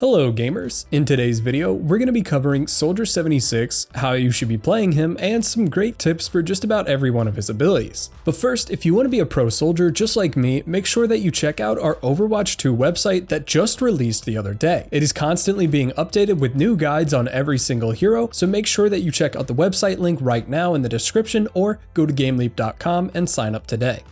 Hello gamers! In today's video, we're going to be covering Soldier 76, how you should be playing him, and some great tips for just about every one of his abilities. But first, if you want to be a pro soldier just like me, make sure that you check out our Overwatch 2 website that just released the other day. It is constantly being updated with new guides on every single hero, so make sure that you check out the website link right now in the description or go to GameLeap.com and sign up today.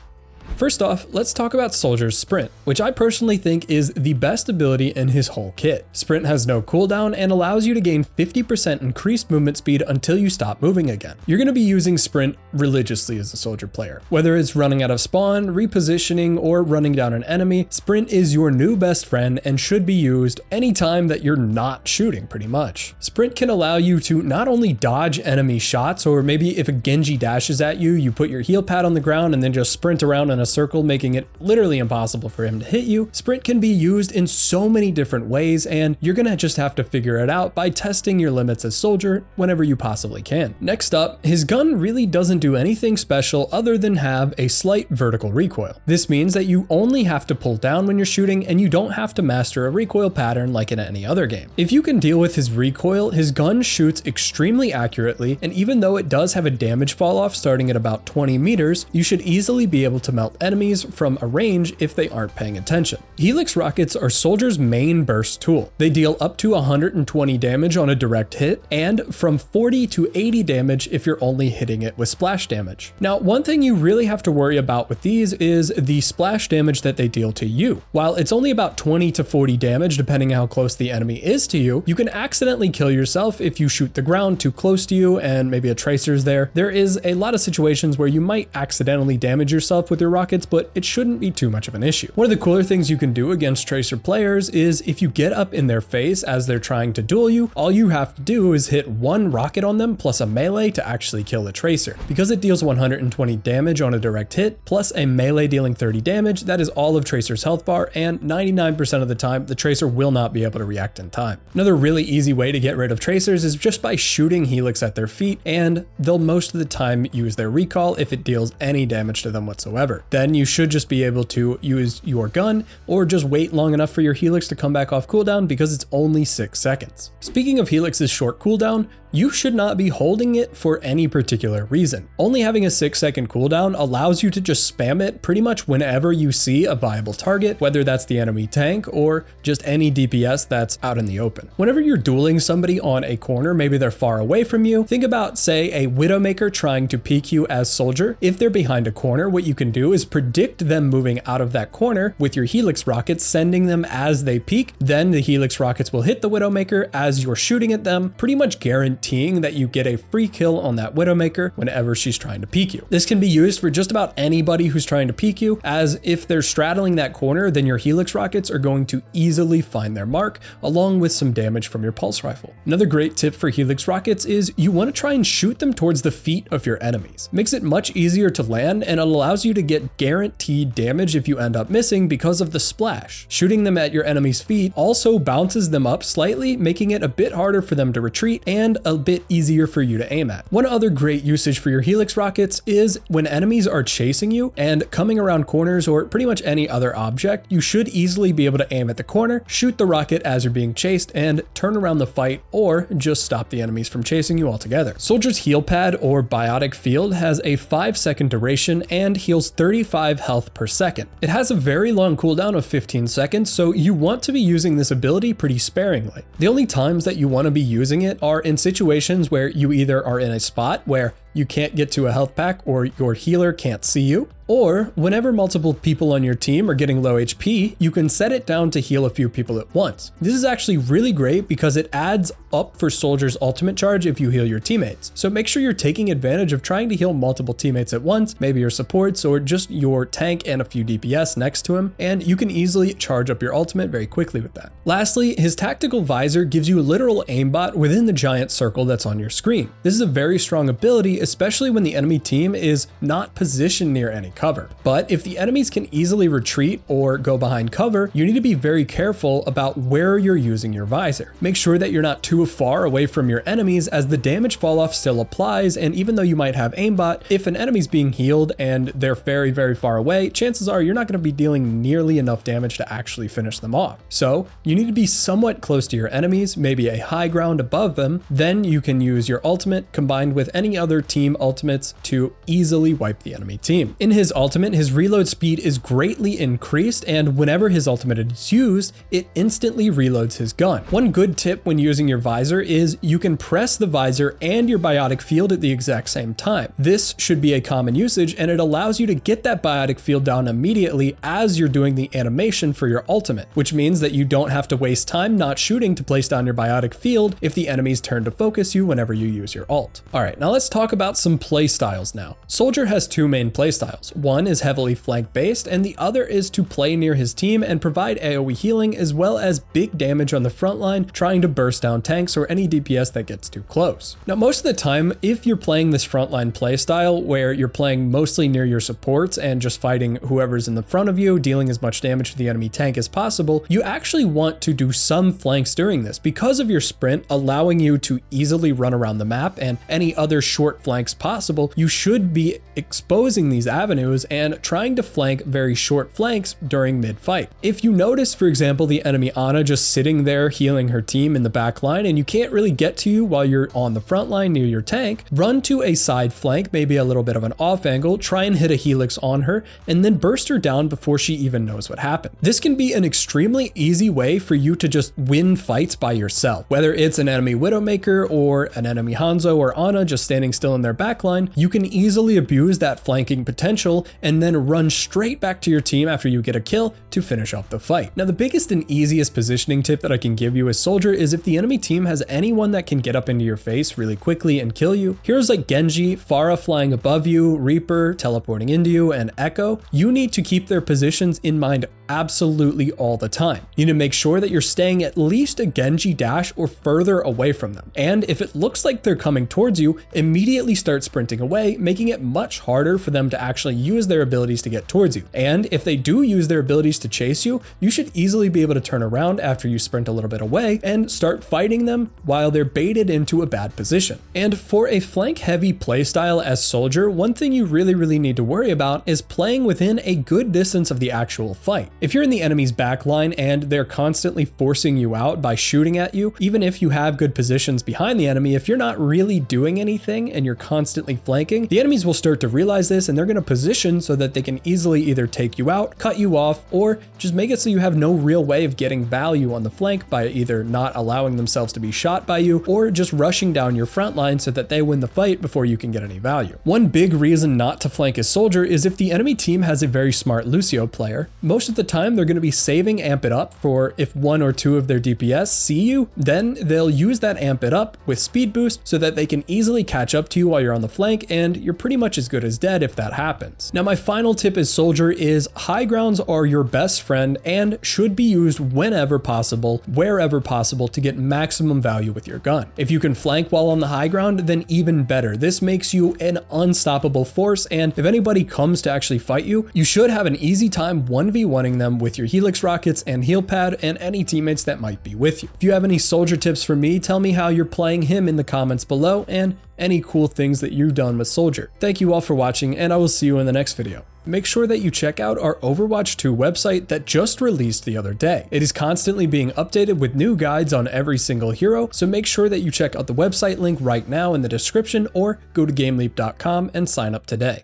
First off, let's talk about Soldier's Sprint, which I personally think is the best ability in his whole kit. Sprint has no cooldown and allows you to gain 50% increased movement speed until you stop moving again. You're going to be using Sprint religiously as a Soldier player. Whether it's running out of spawn, repositioning, or running down an enemy, Sprint is your new best friend and should be used anytime that you're not shooting pretty much. Sprint can allow you to not only dodge enemy shots, or maybe if a Genji dashes at you, you put your heel pad on the ground and then just sprint around in a circle, making it literally impossible for him to hit you. Sprint can be used in so many different ways, and you're gonna just have to figure it out by testing your limits as Soldier whenever you possibly can. Next up, his gun really doesn't do anything special other than have a slight vertical recoil. This means that you only have to pull down when you're shooting, and you don't have to master a recoil pattern like in any other game. If you can deal with his recoil, his gun shoots extremely accurately, and even though it does have a damage fall off starting at about 20 meters, you should easily be able to melt enemies from a range if they aren't paying attention. Helix rockets are Soldier's main burst tool. They deal up to 120 damage on a direct hit and from 40 to 80 damage if you're only hitting it with splash damage. Now, one thing you really have to worry about with these is the splash damage that they deal to you. While it's only about 20 to 40 damage depending how close the enemy is to you, you can accidentally kill yourself if you shoot the ground too close to you and maybe a tracer's there. There is a lot of situations where you might accidentally damage yourself with your rockets, but it shouldn't be too much of an issue. One of the cooler things you can do against tracer players is if you get up in their face as they're trying to duel you, all you have to do is hit one rocket on them plus a melee to actually kill a tracer. Because it deals 120 damage on a direct hit plus a melee dealing 30 damage, that is all of Tracer's health bar, and 99% of the time the Tracer will not be able to react in time. Another really easy way to get rid of Tracers is just by shooting Helix at their feet, and they'll most of the time use their recall if it deals any damage to them whatsoever. Then you should just be able to use your gun or just wait long enough for your Helix to come back off cooldown because it's only 6 seconds. Speaking of Helix's short cooldown, you should not be holding it for any particular reason. Only having a 6-second cooldown allows you to just spam it pretty much whenever you see a viable target, whether that's the enemy tank or just any DPS that's out in the open. Whenever you're dueling somebody on a corner, maybe they're far away from you, think about, say, a Widowmaker trying to peek you as Soldier. If they're behind a corner, what you can do is predict them moving out of that corner with your Helix rockets, sending them as they peek. Then the Helix rockets will hit the Widowmaker as you're shooting at them, pretty much guaranteeing that you get a free kill on that Widowmaker whenever she's trying to peek you. This can be used for just about anybody who's trying to peek you, as if they're straddling that corner, then your Helix rockets are going to easily find their mark, along with some damage from your pulse rifle. Another great tip for Helix rockets is you want to try and shoot them towards the feet of your enemies. Makes it much easier to land, and it allows you to get guaranteed damage if you end up missing because of the splash. Shooting them at your enemy's feet also bounces them up slightly, making it a bit harder for them to retreat and a bit easier for you to aim at. One other great usage for your Helix rockets is when enemies are chasing you and coming around corners or pretty much any other object, you should easily be able to aim at the corner, shoot the rocket as you're being chased, and turn around the fight or just stop the enemies from chasing you altogether. Soldier's heal pad or biotic field has a 5-second duration and heals 35 health per second. It has a very long cooldown of 15 seconds, so you want to be using this ability pretty sparingly. The only times that you want to be using it are in situations where you either are in a spot where you can't get to a health pack or your healer can't see you, or whenever multiple people on your team are getting low HP, you can set it down to heal a few people at once. This is actually really great because it adds up for Soldier's ultimate charge if you heal your teammates. So make sure you're taking advantage of trying to heal multiple teammates at once, maybe your supports or just your tank and a few DPS next to him, and you can easily charge up your ultimate very quickly with that. Lastly, his tactical visor gives you a literal aimbot within the giant circle that's on your screen. This is a very strong ability, especially when the enemy team is not positioned near any cover. But if the enemies can easily retreat or go behind cover, you need to be very careful about where you're using your visor. Make sure that you're not too far away from your enemies, as the damage fall off still applies, and even though you might have aimbot, if an enemy's being healed and they're very, very far away, chances are you're not going to be dealing nearly enough damage to actually finish them off. So you need to be somewhat close to your enemies, maybe a high ground above them. Then you can use your ultimate combined with any other team ultimates to easily wipe the enemy team. In his ultimate, his reload speed is greatly increased, and whenever his ultimate is used, it instantly reloads his gun. One good tip when using your visor is you can press the visor and your biotic field at the exact same time. This should be a common usage, and it allows you to get that biotic field down immediately as you're doing the animation for your ultimate, which means that you don't have to waste time not shooting to place down your biotic field if the enemies turn to focus you whenever you use your ult. Alright, now let's talk about some playstyles now. Soldier has two main playstyles. One is heavily flank based, and the other is to play near his team and provide AoE healing as well as big damage on the front line, trying to burst down tanks or any DPS that gets too close. Now, most of the time, if you're playing this frontline playstyle where you're playing mostly near your supports and just fighting whoever's in the front of you, dealing as much damage to the enemy tank as possible, you actually want to do some flanks during this because of your sprint allowing you to easily run around the map and any other short flanks possible. You should be exposing these avenues and trying to flank very short flanks during mid-fight. If you notice, for example, the enemy Ana just sitting there healing her team in the back line and you can't really get to you while you're on the front line near your tank, run to a side flank, maybe a little bit of an off angle, try and hit a helix on her, and then burst her down before she even knows what happened. This can be an extremely easy way for you to just win fights by yourself. Whether it's an enemy Widowmaker or an enemy Hanzo or Ana just standing still in their backline, you can easily abuse that flanking potential and then run straight back to your team after you get a kill to finish off the fight. Now, the biggest and easiest positioning tip that I can give you as Soldier is if the enemy team has anyone that can get up into your face really quickly and kill you, heroes like Genji, Pharah flying above you, Reaper teleporting into you, and Echo, you need to keep their positions in mind absolutely all the time. You need to make sure that you're staying at least a Genji dash or further away from them. And if it looks like they're coming towards you, immediately start sprinting away, making it much harder for them to actually use their abilities to get towards you. And if they do use their abilities to chase you, you should easily be able to turn around after you sprint a little bit away and start fighting them while they're baited into a bad position. And for a flank heavy playstyle as Soldier, one thing you really need to worry about is playing within a good distance of the actual fight. If you're in the enemy's backline and they're constantly forcing you out by shooting at you, even if you have good positions behind the enemy, if you're not really doing anything and you're constantly flanking, the enemies will start to realize this and they're going to position so that they can easily either take you out, cut you off, or just make it so you have no real way of getting value on the flank by either not allowing themselves to be shot by you or just rushing down your front line so that they win the fight before you can get any value. One big reason not to flank as Soldier is if the enemy team has a very smart Lucio player. Most of the time they're going to be saving amp it up for if one or two of their DPS see you, then they'll use that amp it up with speed boost so that they can easily catch up to you while you're on the flank, and you're pretty much as good as dead if that happens. Now, my final tip as Soldier is high grounds are your best friend and should be used whenever possible, wherever possible, to get maximum value with your gun. If you can flank while on the high ground, then even better. This makes you an unstoppable force, and if anybody comes to actually fight you, you should have an easy time 1v1ing them with your Helix rockets and heal pad and any teammates that might be with you. If you have any Soldier tips for me, tell me how you're playing him in the comments below and any cool things that you've done with Soldier. Thank you all for watching, and I will see you in the next video. Make sure that you check out our Overwatch 2 website that just released the other day. It is constantly being updated with new guides on every single hero, so make sure that you check out the website link right now in the description or go to GameLeap.com and sign up today.